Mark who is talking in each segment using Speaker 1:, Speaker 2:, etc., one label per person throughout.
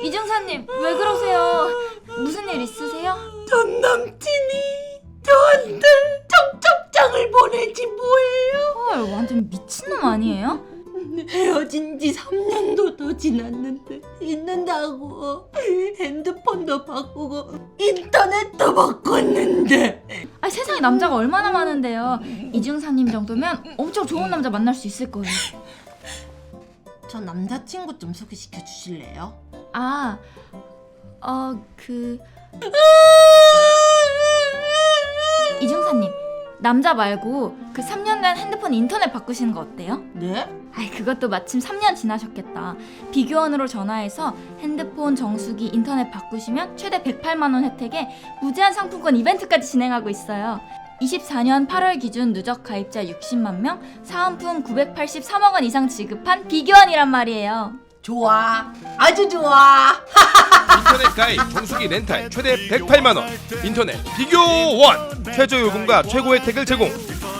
Speaker 1: 이중사님 왜 그러세요? 무슨 일 있으세요?
Speaker 2: 전 남친이 저한테 청첩장을 보내지 뭐예요?
Speaker 1: 헐, 완전 미친놈 아니에요?
Speaker 2: 헤어진 지 3년도 더 지났는데 있는다고 핸드폰도 바꾸고 인터넷도 바꿨는데
Speaker 1: 아, 세상에 남자가 얼마나 많은데요. 이중사님 정도면 엄청 좋은 남자 만날 수 있을 거예요.
Speaker 2: 저 남자친구 좀 소개시켜 주실래요?
Speaker 1: 아, 이중사님, 남자 말고 그 3년 된 핸드폰 인터넷 바꾸시는 거 어때요?
Speaker 2: 네?
Speaker 1: 아이, 그것도 마침 3년 지나셨겠다. 비교원으로 전화해서 핸드폰 정수기 인터넷 바꾸시면 최대 108만 원 혜택에 무제한 상품권 이벤트까지 진행하고 있어요. 24년 8월 기준 누적 가입자 60만 명, 사은품 983억 원 이상 지급한 비교원이란 말이에요.
Speaker 2: 좋아, 아주 좋아.
Speaker 3: 인터넷 가입, 정수기 렌탈 최대 108만 원. 인터넷 비교원. 최저 요금과 최고 혜택을 제공.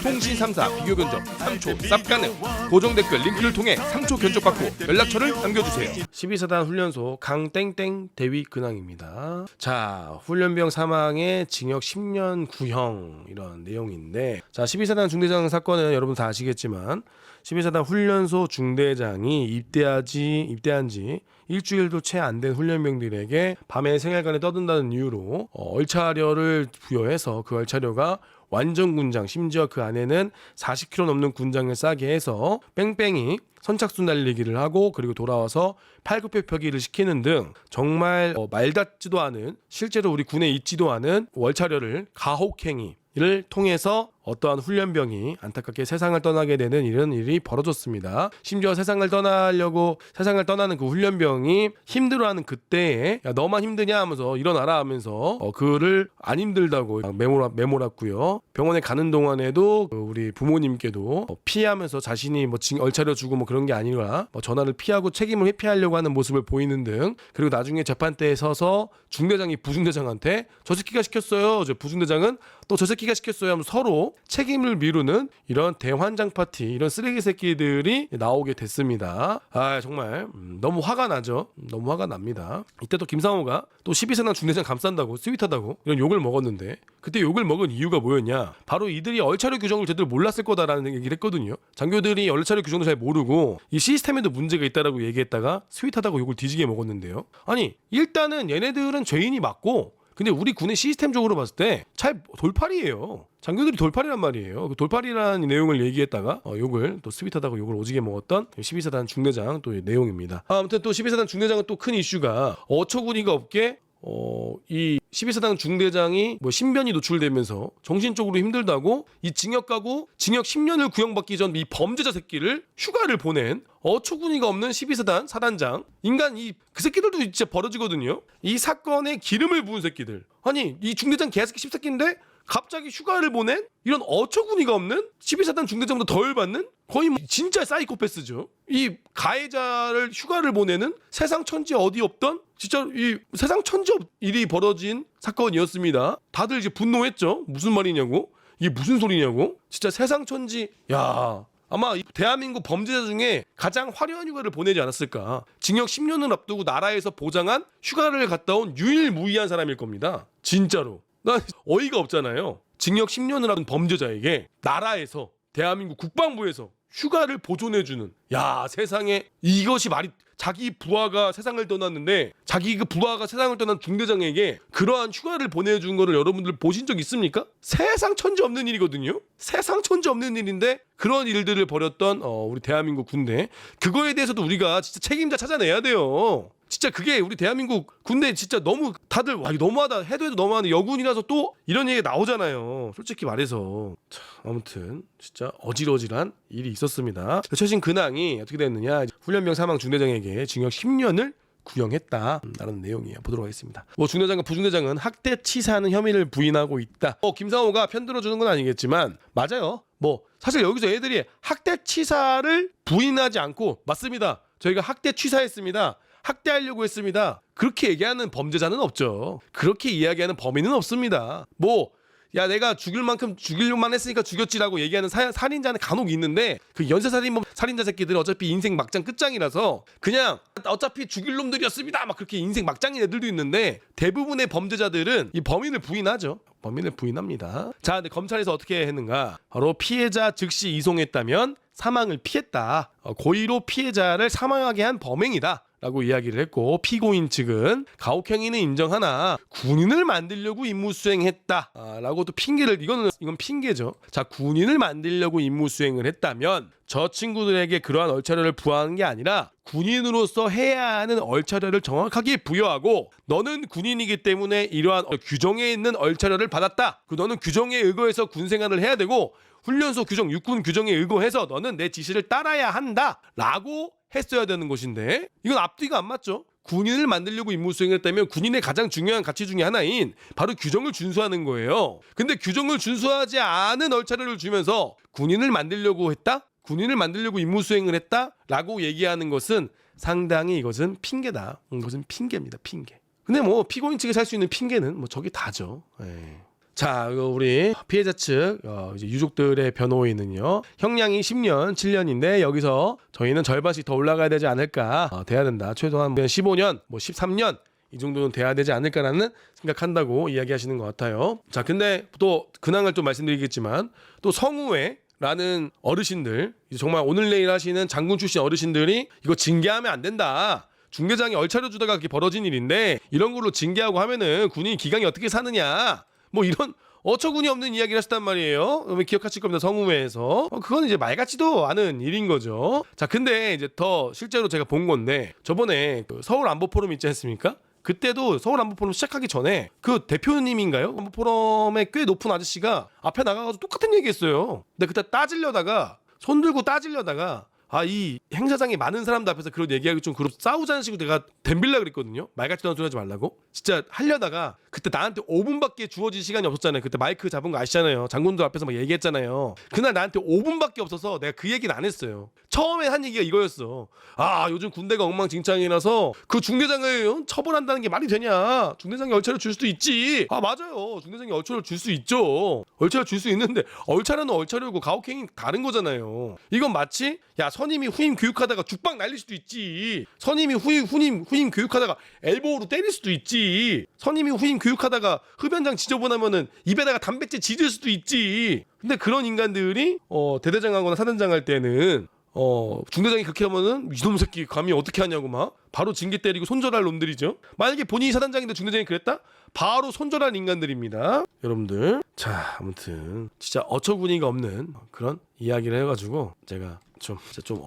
Speaker 3: 통신 3사 비교 견적 3초 쌉 가능. 고정 댓글 링크를 통해 3초 견적받고 연락처를 남겨주세요. 12사단 훈련소 강땡땡 대위 근황입니다. 자, 훈련병 사망에 징역 10년 구형 이런 내용인데, 자, 12사단 중대장 사건은 여러분 다 아시겠지만 12사단 훈련소 중대장이 입대한 지 일주일도 채 안 된 훈련병들에게 밤에 생활관에 떠든다는 이유로 얼차려를 부여해서 그 얼차려가 완전 군장, 심지어 그 안에는 40kg 넘는 군장을 싸게 해서 뺑뺑이 선착순 달리기를 하고 그리고 돌아와서 팔굽혀펴기를 시키는 등 정말 말닿지도 않은, 실제로 우리 군에 있지도 않은 월차려를 가혹행위를 통해서 어떠한 훈련병이 안타깝게 세상을 떠나게 되는 이런 일이 벌어졌습니다. 심지어 세상을 떠나는 그 훈련병이 힘들어하는 그때에 야, 너만 힘드냐 하면서 일어나라 하면서 그를 안 힘들다고 메모랐고요. 병원에 가는 동안에도 우리 부모님께도 피하면서 자신이 얼차려 주고 그런 게 아니라 전화를 피하고 책임을 회피하려고 하는 모습을 보이는 등, 그리고 나중에 재판대에 서서 중대장이 부중대장한테 저 새끼가 시켰어요, 저 부중대장은 또 저 새끼가 시켰어요 하면서 서로 책임을 미루는 이런 대환장 파티, 이런 쓰레기 새끼들이 나오게 됐습니다. 아, 정말 너무 화가 나죠. 너무 화가 납니다. 이때 또 김상호가 또 12사단 중대장 감싼다고 스윗하다고 이런 욕을 먹었는데, 그때 욕을 먹은 이유가 뭐였냐, 바로 이들이 얼차려 규정을 제대로 몰랐을 거다라는 얘기를 했거든요. 장교들이 얼차려 규정도 잘 모르고 이 시스템에도 문제가 있다라고 얘기했다가 스윗하다고 욕을 뒤지게 먹었는데요. 아니, 일단은 얘네들은 죄인이 맞고, 근데 우리 군의 시스템적으로 봤을 때 잘 돌팔이에요. 장교들이 돌팔이란 말이에요. 그 돌팔이라는 내용을 얘기했다가 욕을 또 스윗하다고 욕을 오지게 먹었던 12사단 중대장 또 내용입니다. 아무튼 또 12사단 중대장은 또 큰 이슈가 어처구니가 없게 이 12사단 중대장이 신변이 노출되면서 정신적으로 힘들다고 이 징역 가고 징역 10년을 구형받기 전 이 범죄자 새끼를 휴가를 보낸 어처구니가 없는 12사단 사단장, 인간 그 새끼들도 진짜 버러지거든요. 이 사건에 기름을 부은 새끼들. 아니, 이 중대장 개새끼 10새끼인데 갑자기 휴가를 보낸 이런 어처구니가 없는 12사단 중대장보다 덜 받는 거의 진짜 사이코패스죠. 이 가해자를 휴가를 보내는 세상 천지 어디 없던 진짜 이 세상 천지 일이 벌어진 사건이었습니다. 다들 이제 분노했죠. 무슨 말이냐고, 이게 무슨 소리냐고. 진짜 세상 천지. 야, 아마 대한민국 범죄자 중에 가장 화려한 휴가를 보내지 않았을까. 징역 10년을 앞두고 나라에서 보장한 휴가를 갔다 온 유일무이한 사람일 겁니다. 진짜로. 나 어이가 없잖아요. 징역 10년을 앞둔 범죄자에게 나라에서, 대한민국 국방부에서 휴가를 보존해주는, 야, 세상에 이것이 말이, 자기 부하가 세상을 떠났는데 자기 그 부하가 세상을 떠난 중대장에게 그러한 휴가를 보내준 거를 여러분들 보신 적 있습니까? 세상 천지 없는 일이거든요. 세상 천지 없는 일인데 그런 일들을 벌였던 우리 대한민국 군대, 그거에 대해서도 우리가 진짜 책임자 찾아내야 돼요. 진짜 그게 우리 대한민국 군대 진짜 너무 다들 너무하다 해도 너무하는 여군이라서 또 이런 얘기가 나오잖아요. 솔직히 말해서. 자, 아무튼 진짜 어질어질한 일이 있었습니다. 최신 근황이 어떻게 됐느냐, 훈련병 사망 중대장에게 징역 10년을 구형했다 라는 내용이에요. 보도록 하겠습니다. 중대장과 부중대장은 학대 치사하는 혐의를 부인하고 있다. 김상호가 편들어주는 건 아니겠지만 맞아요. 사실 여기서 애들이 학대 치사를 부인하지 않고 맞습니다, 저희가 학대 치사했습니다, 학대하려고 했습니다, 그렇게 얘기하는 범죄자는 없죠. 그렇게 이야기하는 범인은 없습니다. 야 내가 죽일 만큼 죽일만 했으니까 죽였지라고 얘기하는 살인자는 간혹 있는데 그 연쇄살인범 살인자 새끼들은 어차피 인생 막장 끝장이라서 그냥 어차피 죽일 놈들이었습니다 막 그렇게 인생 막장인 애들도 있는데 대부분의 범죄자들은 이 범인을 부인하죠. 범인을 부인합니다. 자, 근데 검찰에서 어떻게 했는가? 바로 피해자 즉시 이송했다면 사망을 피했다. 고의로 피해자를 사망하게 한 범행이다. 라고 이야기를 했고 피고인 측은 가혹행위는 인정하나 군인을 만들려고 임무수행했다 라고 또 핑계를 이건 핑계죠. 자, 군인을 만들려고 임무수행을 했다면 저 친구들에게 그러한 얼차려를 부여하는 게 아니라 군인으로서 해야 하는 얼차려를 정확하게 부여하고 너는 군인이기 때문에 이러한 규정에 있는 얼차려를 받았다. 너는 규정에 의거해서 군생활을 해야 되고 훈련소 규정, 육군 규정에 의거해서 너는 내 지시를 따라야 한다 라고 했어야 되는 것인데 이건 앞뒤가 안 맞죠. 군인을 만들려고 임무수행을 했다면 군인의 가장 중요한 가치 중에 하나인 바로 규정을 준수하는 거예요. 근데 규정을 준수하지 않은 얼차려를 주면서 군인을 만들려고 했다? 군인을 만들려고 임무수행을 했다? 라고 얘기하는 것은 상당히 이것은 핑계다. 이것은 핑계입니다. 핑계. 근데 뭐 피고인 측에 살 수 있는 핑계는 뭐 저게 다죠. 자, 우리 피해자 측 이제 유족들의 변호인은요. 형량이 10년, 7년인데 여기서 저희는 절반씩 더 올라가야 되지 않을까? 돼야 된다. 최소한 15년, 뭐 13년 이 정도는 돼야 되지 않을까라는 생각한다고 이야기하시는 것 같아요. 자, 근데 또 근황을 또 말씀드리겠지만 또 성우회라는 어르신들 정말 오늘 내일 하시는 장군 출신 어르신들이 이거 징계하면 안 된다. 중대장이 얼차려 주다가 그렇게 벌어진 일인데 이런 걸로 징계하고 하면은 군인 기강이 어떻게 사느냐. 뭐 이런 어처구니 없는 이야기를 하셨단 말이에요. 기억하실 겁니다. 성우회에서. 그건 이제 말 같지도 않은 일인 거죠. 자, 근데 이제 더 실제로 제가 본 건데 저번에 그 서울 안보 포럼 있지 않습니까? 그때도 서울 안보 포럼 시작하기 전에 그 대표님인가요? 안보 포럼의 꽤 높은 아저씨가 앞에 나가서 똑같은 얘기했어요. 근데 그때 손 들고 따지려다가 이 행사장에 많은 사람들 앞에서 그런 얘기하기 좀 그렇고 싸우자는 식으로 내가 덤빌라 그랬거든요. 말 같지도 않은 소리 하지 말라고. 진짜 하려다가 그때 나한테 5분밖에 주어질 시간이 없었잖아요. 그때 마이크 잡은 거 아시잖아요. 장군들 앞에서 막 얘기했잖아요. 그날 나한테 5분밖에 없어서 내가 그 얘기는 안 했어요. 처음에 한 얘기가 이거였어. 요즘 군대가 엉망진창이라서 그 중대장을 처벌한다는 게 말이 되냐. 중대장이 얼차려 줄 수도 있지. 맞아요. 중대장이 얼차려 줄 수 있죠. 얼차려 줄 수 있는데 얼차려는 얼차려고 가혹행위 다른 거잖아요. 이건 마치 선임이 후임 교육하다가 죽방 날릴 수도 있지. 선임이 후임 교육하다가 엘보우로 때릴 수도 있지. 선임이 후임 교육하다가 흡연장 지저분하면은 입에다가 담배째 지질 수도 있지. 근데 그런 인간들이 대대장하거나 사단장 할 때는 중대장이 그렇게 하면은 이놈 새끼 감히 어떻게 하냐고 막 바로 징계 때리고 손절할 놈들이죠. 만약에 본인이 사단장인데 중대장이 그랬다? 바로 손절할 인간들입니다. 여러분들. 자, 아무튼 진짜 어처구니가 없는 그런 이야기를 해가지고 제가 좀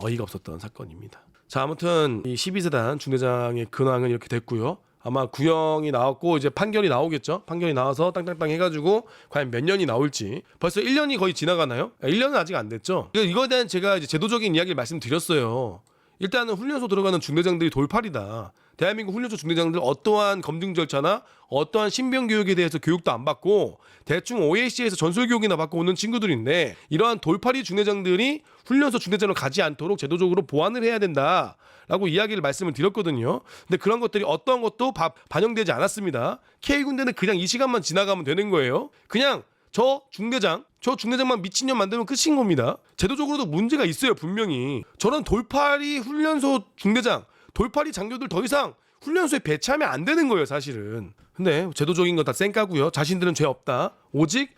Speaker 3: 어이가 없었던 사건입니다. 자, 아무튼 이 12세단 중대장의 근황은 이렇게 됐고요. 아마 구형이 나왔고 이제 판결이 나오겠죠. 판결이 나와서 땅땅땅 해가지고 과연 몇 년이 나올지. 벌써 1년이 거의 지나가나요? 1년은 아직 안 됐죠. 이거에 대한 제가 이제 제도적인 이야기를 말씀드렸어요. 일단은 훈련소 들어가는 중대장들이 돌팔이다. 대한민국 훈련소 중대장들 어떠한 검증 절차나 어떠한 신병 교육에 대해서 교육도 안 받고 대충 OAC에서 전술 교육이나 받고 오는 친구들인데 이러한 돌팔이 중대장들이 훈련소 중대장으로 가지 않도록 제도적으로 보완을 해야 된다라고 이야기를 말씀을 드렸거든요. 근데 그런 것들이 어떤 것도 반영되지 않았습니다. K군대는 그냥 이 시간만 지나가면 되는 거예요. 그냥 저 중대장만 미친년 만들면 끝인 겁니다. 제도적으로도 문제가 있어요. 분명히 저런 돌팔이 훈련소 중대장, 돌팔이 장교들 더 이상 훈련소에 배치하면 안 되는 거예요. 사실은. 근데 제도적인 거 다 쌩까고요. 자신들은 죄 없다. 오직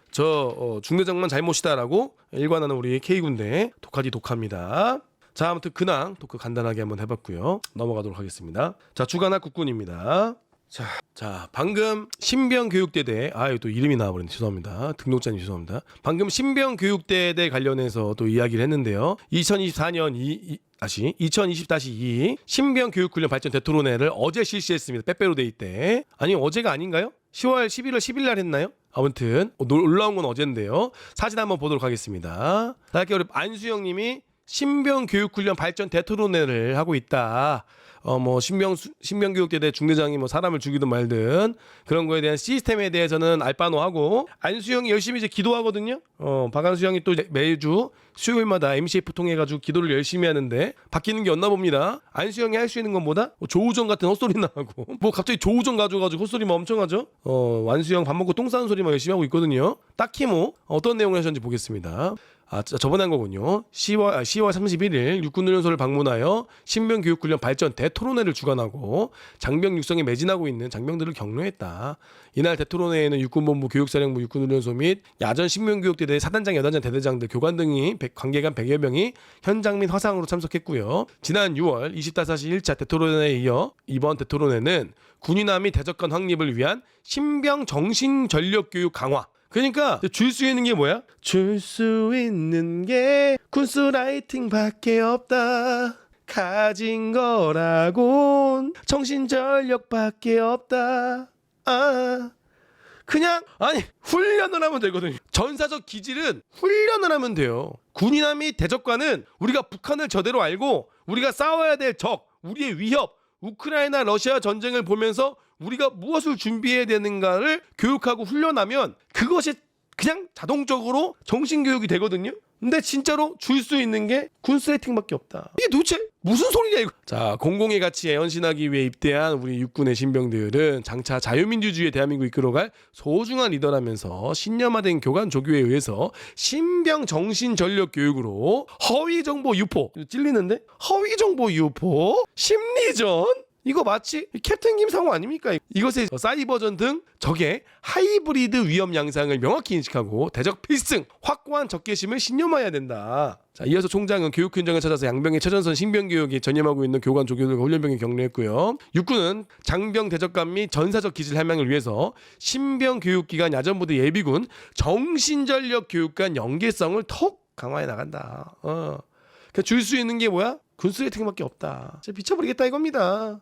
Speaker 3: 중대장만 잘못이다라고 일관하는 우리 K군대 독합니다. 자, 아무튼 근황 토크 간단하게 한번 해봤고요. 넘어가도록 하겠습니다. 자, 주간학 국군입니다. 자, 방금 신병교육대대, 또 이름이 나와버렸네. 죄송합니다. 등록자님 죄송합니다. 방금 신병교육대대 관련해서 또 이야기를 했는데요. 2024년 2020-2 신병교육훈련 발전 대토론회를 어제 실시했습니다. 빼빼로데이 때. 아니, 어제가 아닌가요? 11월 10일 날 했나요? 아무튼 올라온 건 어제인데요. 사진 한번 보도록 하겠습니다. 이렇게 우리 안수영님이 신병교육훈련 발전 대토론회를 하고 있다. 신병교육대대 중대장이 사람을 죽이든 말든 그런 거에 대한 시스템에 대해서는 알바노하고 안수영이 열심히 이제 기도하거든요. 박안수영이 또 매주 수요일마다 MCF 통해가지고 기도를 열심히 하는데 바뀌는 게 없나 봅니다. 안수영이 할 수 있는 건 뭐다? 조우정 같은 헛소리나 하고 뭐 갑자기 조우정 가져가지고 헛소리만 엄청 하죠. 완수영 밥 먹고 똥 싸는 소리만 열심히 하고 있거든요. 딱히 뭐 어떤 내용을 하셨는지 보겠습니다. 저번에 한 거군요. 10월 31일 육군훈련소를 방문하여 신병교육훈련 발전 대토론회를 주관하고 장병 육성에 매진하고 있는 장병들을 격려했다. 이날 대토론회에는 육군본부 교육사령부 육군훈련소 및 야전 신병교육대대 사단장, 여단장, 대대장들, 교관 등이 관계관 100여 명이 현장 및 화상으로 참석했고요. 지난 6월 25시 1차 대토론회에 이어 이번 대토론회는 군인화 및 대적관 확립을 위한 신병 정신 전력 교육 강화, 그러니까 줄 수 있는 게 뭐야? 줄 수 있는 게 군수라이팅밖에 없다. 가진 거라곤 정신전력밖에 없다. 그냥 훈련을 하면 되거든요. 전사적 기질은 훈련을 하면 돼요. 군인화 및 대적관은 우리가 북한을 저대로 알고 우리가 싸워야 될 적, 우리의 위협, 우크라이나 러시아 전쟁을 보면서 우리가 무엇을 준비해야 되는가를 교육하고 훈련하면 그것이 그냥 자동적으로 정신교육이 되거든요. 근데 진짜로 줄 수 있는 게 군스레이팅밖에 없다. 이게 도대체 무슨 소리냐 이거. 자, 공공의 가치에 헌신하기 위해 입대한 우리 육군의 신병들은 장차 자유민주주의의 대한민국 이끌어갈 소중한 리더라면서 신념화된 교관 조교에 의해서 신병 정신 전력 교육으로 허위정보 유포, 찔리는데 허위정보 유포, 심리전, 이거 마치 캡틴 김상호 아닙니까? 이것의 사이버전 등 적의 하이브리드 위험 양상을 명확히 인식하고 대적 필승, 확고한 적개심을 신념화해야 된다. 자, 이어서 총장은 교육 현장을 찾아서 양병의 최전선 신병교육에 전념하고 있는 교관 조교들과 훈련병에 격려했고요. 육군은 장병 대적관 및 전사적 기질 함양을 위해서 신병교육기관 야전부대 예비군 정신전력 교육관 연계성을 더욱 강화해 나간다. 그러니까 줄 수 있는 게 뭐야? 군수레이팅밖에 없다. 진짜 미쳐버리겠다 이겁니다.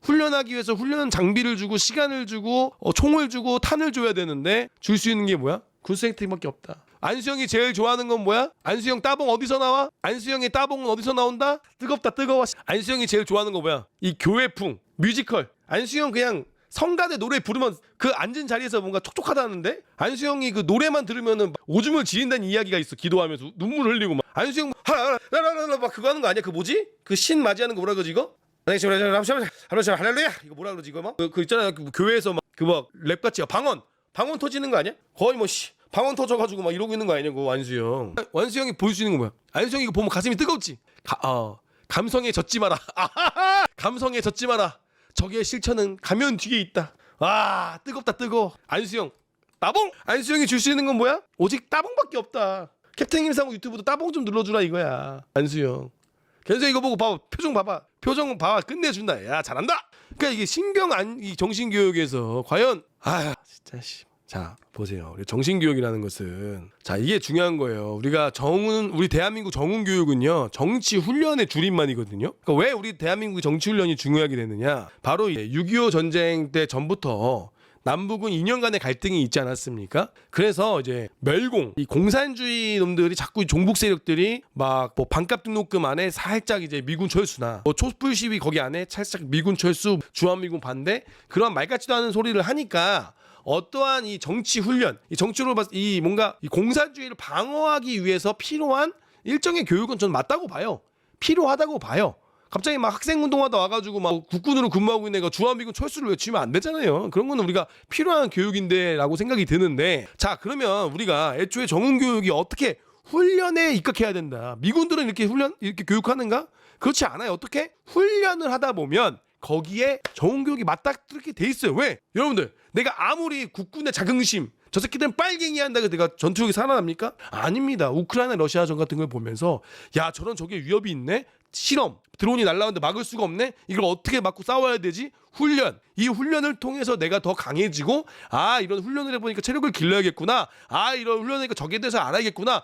Speaker 3: 훈련하기 위해서 훈련 장비를 주고 시간을 주고 총을 주고 탄을 줘야 되는데 줄 수 있는 게 뭐야? 군수레이팅밖에 없다. 안수영이 제일 좋아하는 건 뭐야? 안수영 따봉 어디서 나와? 안수영의 따봉은 어디서 나온다? 뜨겁다 뜨거워. 안수영이 제일 좋아하는 거 뭐야? 이 교회풍, 뮤지컬. 안수영 그냥 성가대 노래 부르면 그 앉은 자리에서 뭔가 촉촉하다는데 안수영이 그 노래만 들으면은 오줌을 지린다는 이야기가 있어. 기도하면서 눈물 흘리고 막 안수영 하라라라라 막 그거 하는 거 아니야? 그 뭐지? 그 신 맞이하는 거 뭐라 그러지 이거? 할렐루야 이거 뭐라 그러지 이거 막 그 있잖아요. 그 교회에서 막 그 막 랩같이 방언 터지는 거 아니야? 거의 뭐 방언 터져가지고 막 이러고 있는 거 아니냐고 완수영. 완수영이 보일 수 있는 거 뭐야? 안수영이 이거 보면 가슴이 뜨겁지? 감성에 젖지 마라. 감성에 젖지 마라. 적의 실천은 가면 뒤에 있다. 뜨겁다 뜨거워. 안수영 따봉. 안수영이 줄 수 있는 건 뭐야? 오직 따봉밖에 없다. 캡틴 김상우 유튜브도 따봉 좀 눌러주라 이거야. 안수영. 그래서 이거 보고 봐봐. 표정 봐봐. 끝내준다. 야 잘한다. 그러니까 이게 이 정신교육에서 과연 진짜 자 보세요. 우리 정신교육이라는 것은 자 이게 중요한 거예요. 우리 대한민국 정훈교육은요 정치 훈련의 줄임말이거든요. 그러니까 왜 우리 대한민국 정치 훈련이 중요하게 되느냐? 바로 6.25 전쟁 때 전부터 남북은 2년간의 갈등이 있지 않았습니까? 그래서 이제 멸공, 이 공산주의 놈들이 자꾸 종북 세력들이 막 뭐 반값 등록금 안에 살짝 이제 미군 철수나 뭐 촛불 시위 거기 안에 살짝 미군 철수, 주한미군 반대 그런 말 같지도 않은 소리를 하니까 어떠한 이 정치 훈련, 이 정치로 봤을 이 뭔가 이 공산주의를 방어하기 위해서 필요한 일정의 교육은 저는 맞다고 봐요. 필요하다고 봐요. 갑자기 막 학생운동하다 와가지고 막 국군으로 근무하고 있는 애가 주한미군 철수를 외치면 안 되잖아요. 그런 거는 우리가 필요한 교육인데 라고 생각이 드는데 자 그러면 우리가 애초에 정훈교육이 어떻게 훈련에 입각해야 된다. 미군들은 이렇게 교육하는가? 그렇지 않아요. 어떻게? 훈련을 하다 보면 거기에 정훈교육이 맞닥뜨리게 돼 있어요. 왜? 여러분들 내가 아무리 국군의 자긍심 저 새끼들은 빨갱이 한다고 내가 전투력이 살아납니까? 아닙니다. 우크라이나 러시아전 같은 걸 보면서 야 저런 적의 위협이 있네? 실험 드론이 날라오는데 막을 수가 없네? 이걸 어떻게 막고 싸워야 되지? 훈련 이 훈련을 통해서 내가 더 강해지고 이런 훈련을 해보니까 체력을 길러야겠구나. 이런 훈련하니까 적에 대해서 알아야겠구나.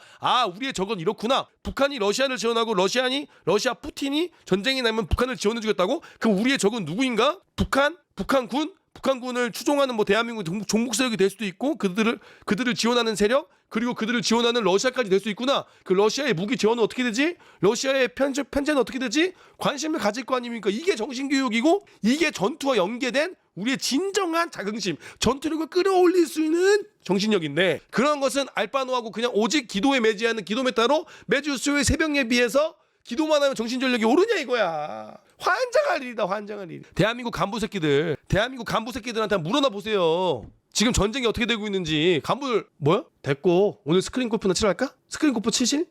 Speaker 3: 우리의 적은 이렇구나. 북한이 러시아를 지원하고 러시아 푸틴이 전쟁이 나면 북한을 지원해주겠다고? 그럼 우리의 적은 누구인가? 북한군? 북한군을 추종하는 뭐 대한민국 종북 세력이 될 수도 있고 그들을 지원하는 세력 그리고 그들을 지원하는 러시아까지 될 수 있구나. 그 러시아의 무기 지원은 어떻게 되지? 러시아의 편제는 어떻게 되지? 관심을 가질 거 아닙니까? 이게 정신교육이고 이게 전투와 연계된 우리의 진정한 자긍심, 전투력을 끌어올릴 수 있는 정신력인데 그런 것은 알바노하고 그냥 오직 기도에 매지하는 기도메타로 매주 수요일 새벽 예비해서 기도만 하면 정신전력이 오르냐 이거야. 환장할 일이다 환장할 일. 대한민국 간부 새끼들한테 물어나 보세요. 지금 전쟁이 어떻게 되고 있는지. 간부들 뭐야? 됐고 오늘 스크린 골프나 치러 갈까? 스크린 골프 치실?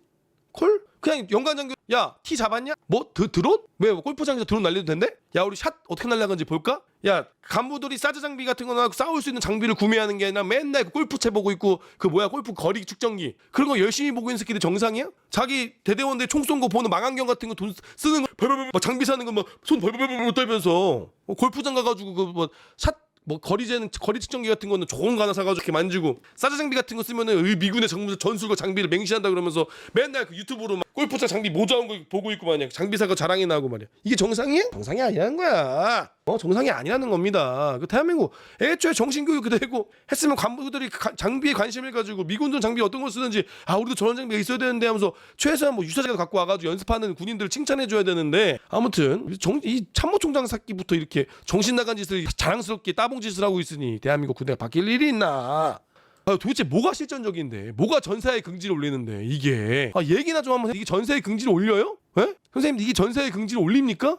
Speaker 3: 콜? 그냥 연관장교 야 티 잡았냐? 뭐 드론? 왜 골프장에서 드론 날려도 된대? 야 우리 샷 어떻게 날라가는지 볼까? 야 간부들이 사드 장비 같은 거나 싸울 수 있는 장비를 구매하는 게 아니라 맨날 골프채 보고 있고 그 뭐야 골프 거리 측정기 그런 거 열심히 보고 있는 새끼들 정상이야? 자기 대대원들 총 쏜 거 보는 망원경 같은 거 돈 쓰는 거 막 장비 사는 거 막 손 벌벌벌 떨면서 골프장 가가지고 그 뭐 샷 뭐 거리 측정기 같은 거는 좋은 거 하나 사가지고 이렇게 만지고 사드 장비 같은 거 쓰면은 미군의 전술과 장비를 맹신한다 그러면서 맨날 그 유튜브로 막 골프장 장비 모자온 거 보고 있고 말이야. 장비 사가 자랑이나 하고 말이야. 이게 정상이야? 정상이 아니라는 거야. 정상이 아니라는 겁니다. 그 대한민국 애초에 정신교육 되고 했으면 간부들이 장비에 관심을 가지고 미군전 장비 어떤 걸 쓰는지 우리도 저런 장비가 있어야 되는데 하면서 최소한 뭐 유사제라도 갖고 와가지고 연습하는 군인들을 칭찬해줘야 되는데 아무튼 이 참모총장 새끼부터 이렇게 정신 나간 짓을 자랑스럽게 따봉짓을 하고 있으니 대한민국 군대가 바뀔 일이 있나? 도대체 뭐가 실전적인데 뭐가 전사의 긍지를 올리는데 이게 얘기나 좀 한번 이게 전사의 긍지를 올려요? 에? 선생님 이게 전사의 긍지를 올립니까?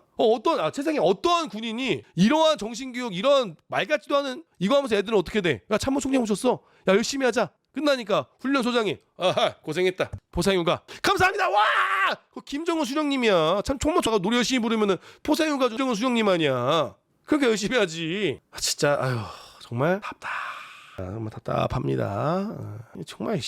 Speaker 3: 세상에 어떠한 군인이 이러한 정신교육 이런 말 같지도 않은 이거 하면서 애들은 어떻게 돼? 야 참모총장 오셨어 야 열심히 하자 끝나니까 훈련소장이 고생했다 포상휴가 감사합니다 와 김정은 수령님이야 참 총무차가 노래 열심히 부르면은 포상휴가 김정은 수령님 아니야 그렇게 열심히 하지 진짜 정말 정말 답답합니다. 정말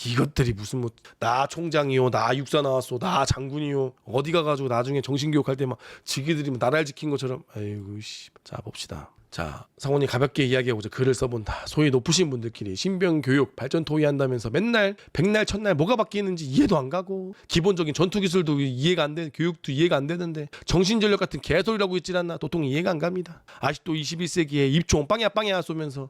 Speaker 3: 이것들이 무슨 뭐 나 총장이요, 나 육사 나왔어, 나 장군이요. 어디 가가지고 나중에 정신교육할 때 막 지기들이 나라를 지킨 것처럼. 아이고 자 봅시다. 자 상원이 가볍게 이야기해보자. 글을 써본다. 소위 높으신 분들끼리 신병교육 발전 토의한다면서 맨날 백날 첫날 뭐가 바뀌는지 이해도 안 가고 기본적인 전투기술도 이해가 안 되는 교육도 이해가 안 되는데 정신전력 같은 개소리라고 있질 않나 도통 이해가 안 갑니다. 아직도 21세기에 입총 빵야 쏘면서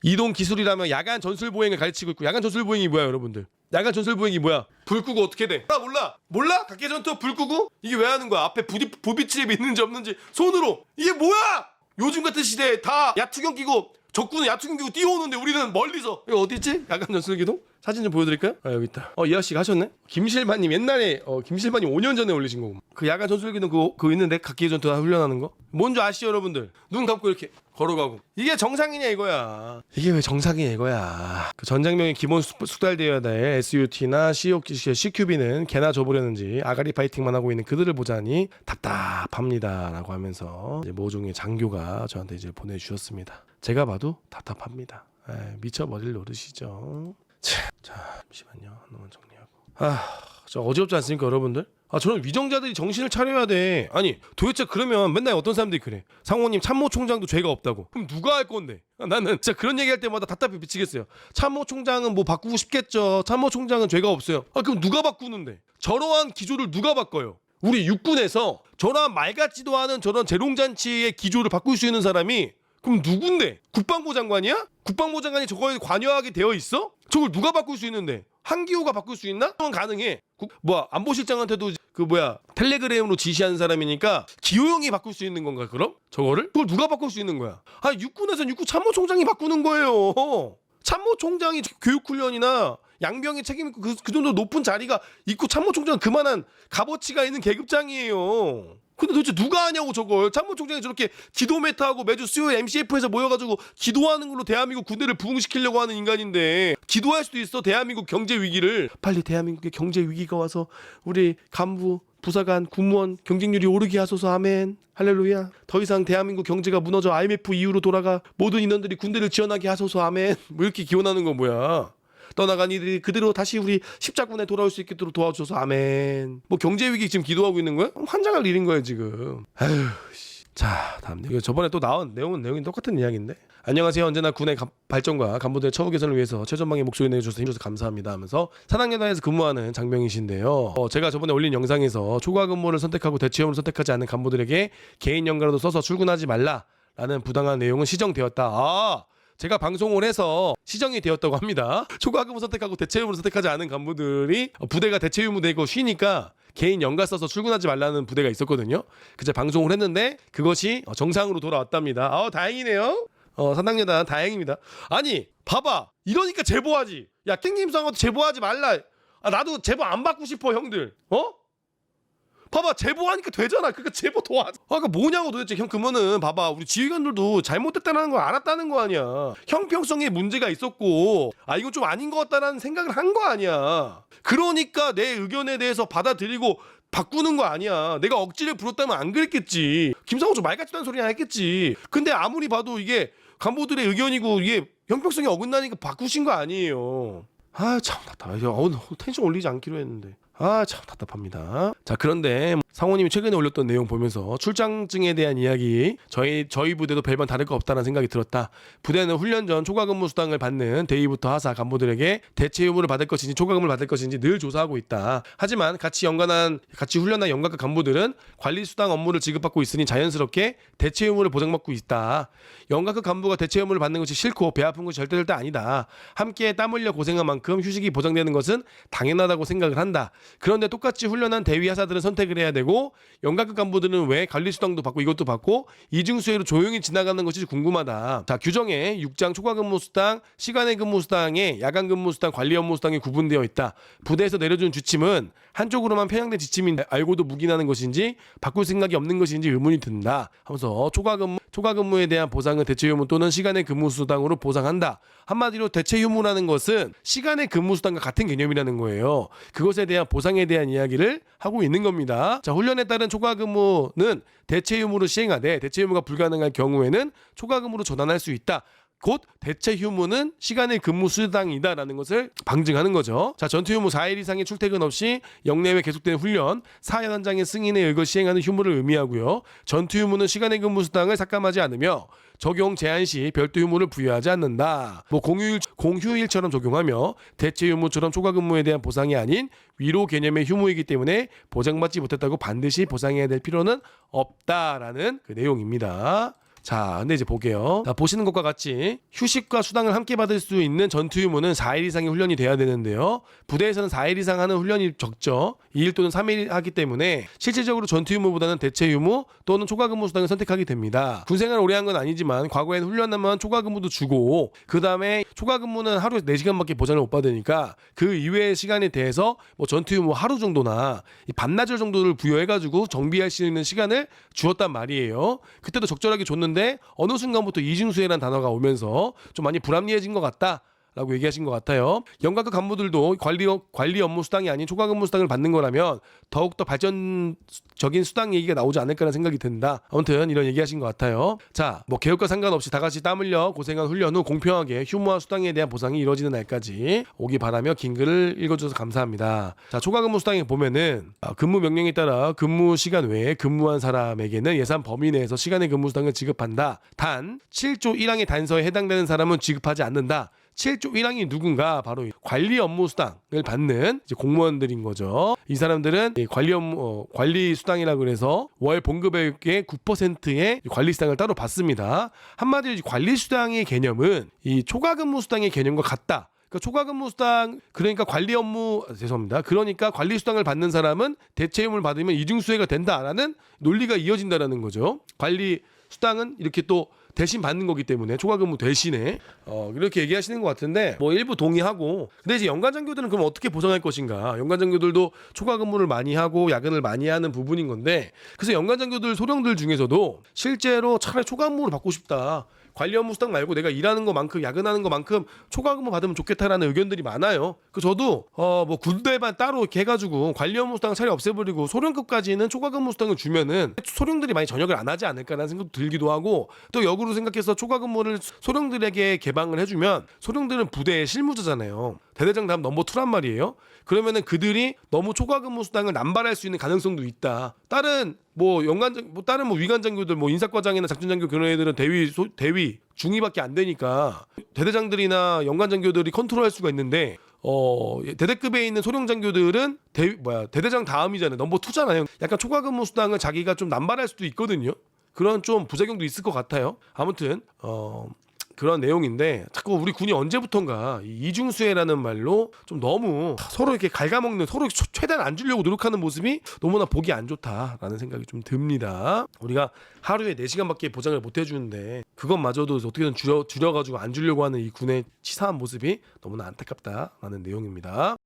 Speaker 3: 이동 기술이라면 야간 전술 보행을 가르치고 있고 야간 전술 보행이 뭐야 여러분들? 야간 전술 보행이 뭐야? 불 끄고 어떻게 돼? 몰라? 각계전투 불 끄고? 이게 왜 하는 거야? 앞에 부비치에 있는지 없는지 손으로 이게 뭐야? 요즘 같은 시대에 다 야투경 끼고 적군은 야투경 끼고 뛰어오는데 우리는 멀리서 이거 어디 있지? 야간 전술 기동? 사진 좀 보여드릴까요? 여기 있다. 이하씨가 하셨네? 김실만님 옛날에 김실만님 5년 전에 올리신 거고 그 야간 전술기는 그거 있는데 각기의 전투 다 훈련하는 거? 뭔지 아시죠 여러분들? 눈 감고 이렇게 걸어가고 이게 정상이냐 이거야. 이게 왜 정상이냐 이거야. 그 전장명이 기본 숙달되어야 될 SUT나 CQB는 개나 줘보려는지 아가리 파이팅만 하고 있는 그들을 보자니 답답합니다 라고 하면서 이제 모종의 장교가 저한테 이제 보내주셨습니다. 제가 봐도 답답합니다. 미쳐버릴 노릇이죠. 자, 잠시만요. 한번 정리하고. 저 어지럽지 않습니까, 여러분들? 저는 위정자들이 정신을 차려야 돼. 아니, 도대체 그러면 맨날 어떤 사람들이 그래. 상호님 참모총장도 죄가 없다고. 그럼 누가 할 건데? 나는 진짜 그런 얘기할 때마다 답답해 미치겠어요. 참모총장은 뭐 바꾸고 싶겠죠. 참모총장은 죄가 없어요. 그럼 누가 바꾸는데? 저러한 기조를 누가 바꿔요? 우리 육군에서 저러한 말 같지도 않은 저런 재롱잔치의 기조를 바꿀 수 있는 사람이 그럼 누군데? 국방부 장관이야? 국방부 장관이 저거에 관여하게 되어 있어? 저걸 누가 바꿀 수 있는데? 한기호가 바꿀 수 있나? 그건 가능해. 안보실장한테도 텔레그램으로 지시하는 사람이니까 기호형이 바꿀 수 있는 건가 그럼? 저거를? 그걸 누가 바꿀 수 있는 거야? 육군에서는 육군 참모총장이 바꾸는 거예요. 참모총장이 교육훈련이나 양병의 책임 있고 그 정도 높은 자리가 있고 참모총장은 그만한 값어치가 있는 계급장이에요. 근데 도대체 누가 하냐고 저걸. 참모총장이 저렇게 기도 메타하고 매주 수요일 MCF에서 모여가지고 기도하는 걸로 대한민국 군대를 부흥시키려고 하는 인간인데 기도할 수도 있어. 대한민국 경제 위기를. 빨리 대한민국의 경제 위기가 와서 우리 간부 부사관 군무원 경쟁률이 오르게 하소서. 아멘 할렐루야. 더 이상 대한민국 경제가 무너져 IMF 이후로 돌아가 모든 인원들이 군대를 지원하게 하소서. 아멘. 뭐 이렇게 기원하는 건 뭐야. 떠나간 이들이 그대로 다시 우리 십자군에 돌아올 수 있도록 도와줘서 아멘. 뭐 경제위기 지금 기도하고 있는 거야? 환장할 일인 거야 지금. 자, 다음 이거 저번에 또 나온 내용이 똑같은 이야기인데. 안녕하세요. 언제나 군의 발전과 간부들의 처우 개선을 위해서 최전방의 목소리 내주셔서 힘줘서 감사합니다 하면서 사당여단에서 근무하는 장병이신데요. 제가 저번에 올린 영상에서 초과 근무를 선택하고 대체휴무를 선택하지 않는 간부들에게 개인 연가라도 써서 출근하지 말라라는 부당한 내용은 시정되었다. 제가 방송을 해서 시정이 되었다고 합니다. 초과 근무 선택하고 대체휴무를 선택하지 않은 간부들이 부대가 대체휴무 되고 쉬니까 개인 연가 써서 출근하지 말라는 부대가 있었거든요. 그제 방송을 했는데 그것이 정상으로 돌아왔답니다. 다행이네요. 사당여단 다행입니다. 아니 봐봐, 이러니까 제보하지. 야, 깽김상한테 제보하지 말라. 나도 제보 안 받고 싶어 형들. 봐봐, 제보하니까 되잖아. 그러니까 제보 도와줘. 그러니까 뭐냐고 도대체. 형, 그러면은 봐봐, 우리 지휘관들도 잘못됐다는 걸 알았다는 거 아니야. 형평성에 문제가 있었고 이건 좀 아닌 것 같다라는 생각을 한 거 아니야. 그러니까 내 의견에 대해서 받아들이고 바꾸는 거 아니야. 내가 억지를 부렸다면 안 그랬겠지. 김상호 좀 말 같지도 않은 소리 안 했겠지. 근데 아무리 봐도 이게 간부들의 의견이고 이게 형평성이 어긋나니까 바꾸신 거 아니에요. 참 답답해. 오늘 텐션 올리지 않기로 했는데. 참 답답합니다. 자, 그런데 상호님이 최근에 올렸던 내용 보면서 출장증에 대한 이야기, 저희 부대도 별반 다를 거 없다는 생각이 들었다. 부대는 훈련 전 초과근무 수당을 받는 대위부터 하사 간부들에게 대체 의무를 받을 것인지 초과금을 받을 것인지 늘 조사하고 있다. 하지만 같이 훈련한 연가급 간부들은 관리 수당 업무를 지급받고 있으니 자연스럽게 대체 의무를 보장받고 있다. 연가급 간부가 대체 의무를 받는 것이 싫고 배 아픈 것이 절대 아니다. 함께 땀 흘려 고생한 만큼 휴식이 보장되는 것은 당연하다고 생각을 한다. 그런데 똑같이 훈련한 대위 하사들은 선택을 해야 되고 연가급 간부들은 왜 관리수당도 받고 이것도 받고 이중수혜로 조용히 지나가는 것이 궁금하다. 자, 규정에 6장 초과근무수당, 시간의 근무수당에 야간근무수당, 관리업무수당이 구분되어 있다. 부대에서 내려준 지침은 한쪽으로만 편향된 지침인데 알고도 묵인하는 것인지 바꿀 생각이 없는 것인지 의문이 든다 하면서 초과근무에 대한 보상은 대체휴무 또는 시간의 근무수당으로 보상한다. 한마디로 대체휴무라는 것은 시간의 근무수당과 같은 개념이라는 거예요. 그것에 대한 보상에 대한 이야기를 하고 있는 겁니다. 자, 훈련에 따른 초과근무는 대체휴무로 시행하되 대체휴무가 불가능할 경우에는 초과근무로 전환할 수 있다. 곧 대체휴무는 시간의 근무수당이다라는 것을 방증하는 거죠. 자, 전투휴무 4일 이상의 출퇴근 없이 영내외 계속되는 훈련, 사연장의 승인에 의거 시행하는 휴무를 의미하고요. 전투휴무는 시간의 근무수당을 삭감하지 않으며 적용 제한 시 별도 휴무를 부여하지 않는다. 공휴일처럼 적용하며 대체휴무처럼 초과근무에 대한 보상이 아닌 위로 개념의 휴무이기 때문에 보장받지 못했다고 반드시 보상해야 될 필요는 없다라는 그 내용입니다. 자, 근데 이제 볼게요. 자, 보시는 것과 같이 휴식과 수당을 함께 받을 수 있는 전투휴무는 4일 이상의 훈련이 돼야 되는데요. 부대에서는 4일 이상 하는 훈련이 적죠. 2일 또는 3일 하기 때문에 실질적으로 전투휴무보다는 대체휴무 또는 초과근무 수당을 선택하게 됩니다. 군생활 오래 한 건 아니지만 과거에는 훈련하면 초과근무도 주고 그 다음에 초과근무는 하루에 4시간밖에 보장을 못 받으니까 그 이외의 시간에 대해서 전투휴무 하루 정도나 반나절 정도를 부여해가지고 정비할 수 있는 시간을 주었단 말이에요. 그때도 적절하게 줬는데 어느 순간부터 이중수혜라는 단어가 오면서 좀 많이 불합리해진 것 같다 라고 얘기하신 것 같아요. 연가급 간부들도 관리 업무 수당이 아닌 초과근무 수당을 받는 거라면 더욱더 발전적인 수당 얘기가 나오지 않을까라는 생각이 든다. 아무튼 이런 얘기하신 것 같아요. 자, 계획과 상관없이 다 같이 땀 흘려 고생한 훈련 후 공평하게 휴무와 수당에 대한 보상이 이루어지는 날까지 오기 바라며 긴 글을 읽어주셔서 감사합니다. 자, 초과근무 수당에 보면은 근무 명령에 따라 근무 시간 외에 근무한 사람에게는 예산 범위 내에서 시간의 근무 수당을 지급한다. 단 7조 1항의 단서에 해당되는 사람은 지급하지 않는다. 7조 1항이 누군가? 바로 관리 업무 수당을 받는 이제 공무원들인 거죠. 이 사람들은 관리 수당이라고 해서 월 봉급액의 9%의 관리 수당을 따로 받습니다. 한마디로 관리 수당의 개념은 이 초과근무 수당의 개념과 같다. 그러니까 초과근무 수당, 그러니까 그러니까 관리 수당을 받는 사람은 대체휴무를 받으면 이중수혜가 된다라는 논리가 이어진다라는 거죠. 관리 수당은 이렇게 또 대신 받는 거기 때문에 초과근무 대신에 이렇게 얘기하시는 것 같은데 일부 동의하고, 근데 이제 연간장교들은 그럼 어떻게 보상할 것인가? 연간장교들도 초과근무를 많이 하고 야근을 많이 하는 부분인 건데, 그래서 연간장교들 소령들 중에서도 실제로 차라리 초과근무를 받고 싶다. 관리 업무 수당 말고 내가 일하는 것만큼 야근하는 것만큼 초과근무 받으면 좋겠다라는 의견들이 많아요. 그 저도 군대만 따로 이렇게 해가지고 관리 업무 수당 차라리 없애버리고 소령급까지는 초과근무 수당을 주면은 소령들이 많이 전역을 안 하지 않을까라는 생각도 들기도 하고, 또 역으로 생각해서 초과근무를 소령들에게 개방을 해주면 소령들은 부대의 실무자잖아요. 대대장 다음 넘버 2란 말이에요. 그러면은 그들이 너무 초과근무 수당을 남발할 수 있는 가능성도 있다. 다른 뭐 연간장 뭐 다른 뭐 위관장교들 뭐 인사과장이나 작전장교 그런 애들은 대위 중위밖에 안 되니까 대대장들이나 연간장교들이 컨트롤할 수가 있는데 대대급에 있는 소령장교들은 대대장 다음이잖아요. 넘버 2잖아요. 약간 초과 근무 수당을 자기가 좀 남발할 수도 있거든요. 그런 좀 부작용도 있을 것 같아요. 아무튼 그런 내용인데 자꾸 우리 군이 언제부턴가 이 이중수해라는 말로 좀 너무 서로 이렇게 갉아먹는, 서로 최대한 안 주려고 노력하는 모습이 너무나 보기 안 좋다라는 생각이 좀 듭니다. 우리가 하루에 4시간밖에 보장을 못 해주는데 그것마저도 어떻게든 줄여가지고 안 주려고 하는 이 군의 치사한 모습이 너무나 안타깝다라는 내용입니다.